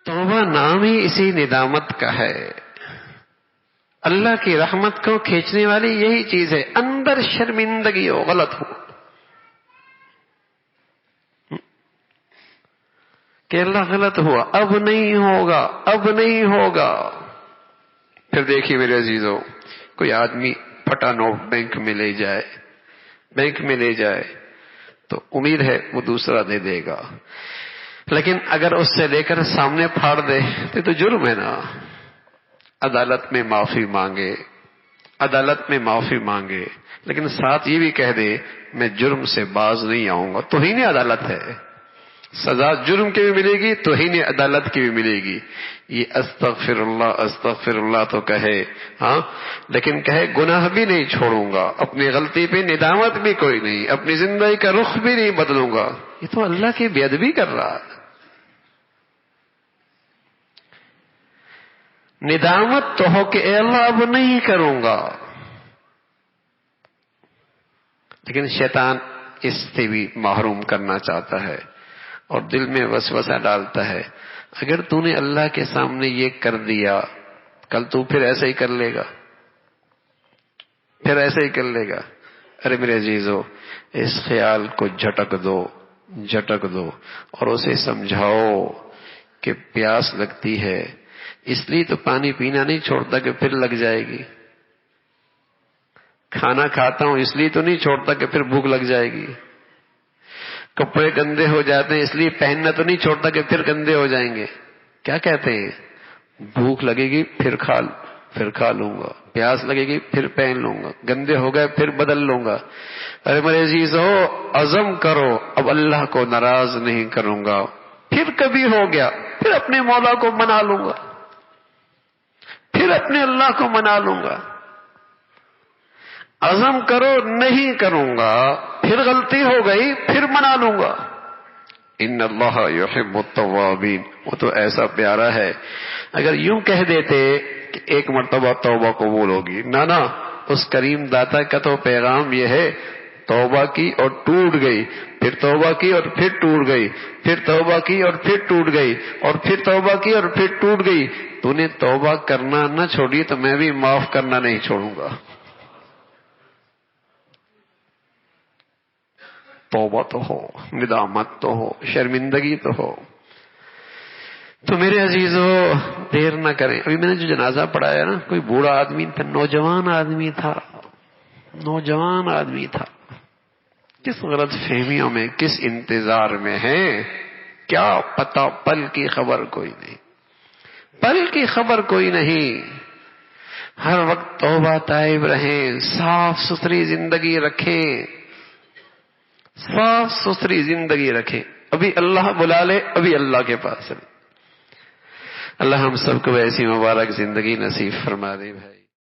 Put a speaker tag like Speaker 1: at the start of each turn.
Speaker 1: توبہ نام ہی اسی ندامت کا ہے. اللہ کی رحمت کو کھینچنے والی یہی چیز ہے. اندر شرمندگی ہو، غلط ہو کہ اللہ غلط ہوا، اب نہیں ہوگا، اب نہیں ہوگا. پھر دیکھیے میرے عزیزو، کوئی آدمی پھٹا نوٹ بینک میں لے جائے تو امید ہے وہ دوسرا دے دے گا، لیکن اگر اس سے لے کر سامنے پھاڑ دے تو جرم ہے نا. عدالت میں معافی مانگے لیکن ساتھ یہ بھی کہہ دے میں جرم سے باز نہیں آؤں گا، توہین عدالت ہے. سزا جرم کی بھی ملے گی، توہین عدالت کی بھی ملے گی. یہ استغفر اللہ تو کہے، ہاں، لیکن کہے گناہ بھی نہیں چھوڑوں گا، اپنی غلطی پہ ندامت بھی کوئی نہیں، اپنی زندگی کا رخ بھی نہیں بدلوں گا. یہ تو اللہ کی بے ادبی کر رہا ہے. ندامت تو ہو کہ اے اللہ اب نہیں کروں گا، لیکن شیطان اس سے بھی محروم کرنا چاہتا ہے اور دل میں وسوسہ ڈالتا ہے. اگر تو نے اللہ کے سامنے یہ کر دیا، کل تو پھر ایسا ہی کر لے گا. ارے میرے عزیزو، اس خیال کو جھٹک دو اور اسے سمجھاؤ کہ پیاس لگتی ہے، اس لیے تو پانی پینا نہیں چھوڑتا کہ پھر لگ جائے گی. کھانا کھاتا ہوں اس لیے تو نہیں چھوڑتا کہ پھر بھوک لگ جائے گی. کپڑے گندے ہو جاتے ہیں اس لیے پہننا تو نہیں چھوڑتا کہ پھر گندے ہو جائیں گے. کیا کہتے ہیں؟ بھوک لگے گی پھر کھا لوں گا، پیاس لگے گی پھر پہن لوں گا، گندے ہو گئے پھر بدل لوں گا. ارے میرے عزیزو، عزم کرو اب اللہ کو ناراض نہیں کروں گا. پھر کبھی ہو گیا پھر اپنے مولا کو منا لوں گا، پھر اپنے اللہ کو منا لوں گا. عزم کرو نہیں کروں گا، پھر غلطی ہو گئی پھر منا لوں گا. ان اللہ یحب التوابین، وہ تو ایسا پیارا ہے. اگر یوں کہہ دیتے کہ ایک مرتبہ توبہ قبول ہوگی، نہ، اس کریم داتا کا تو پیغام یہ ہے توبہ کی اور ٹوٹ گئی، پھر توبہ کی اور پھر ٹوٹ گئی، پھر توبہ کی اور پھر ٹوٹ گئی، اور پھر توبہ کی اور پھر ٹوٹ گئی. تو نے توبہ کرنا نہ چھوڑی تو میں بھی معاف کرنا نہیں چھوڑوں گا. توبہ تو ہو، ندامت تو ہو، شرمندگی تو ہو. تو میرے عزیزو دیر نہ کریں. ابھی میں نے جو جنازہ پڑھایا نا، کوئی بوڑھا آدمی تھا، نوجوان آدمی تھا. کس غلط فہمیوں میں، کس انتظار میں ہیں کیا پتا. پل کی خبر کوئی نہیں. ہر وقت توبہ تائب رہیں، صاف ستھری زندگی رکھیں. ابھی اللہ بلا لے، ابھی اللہ کے پاس ہے. اللہ ہم سب کو ایسی مبارک زندگی نصیب فرما دے بھائی.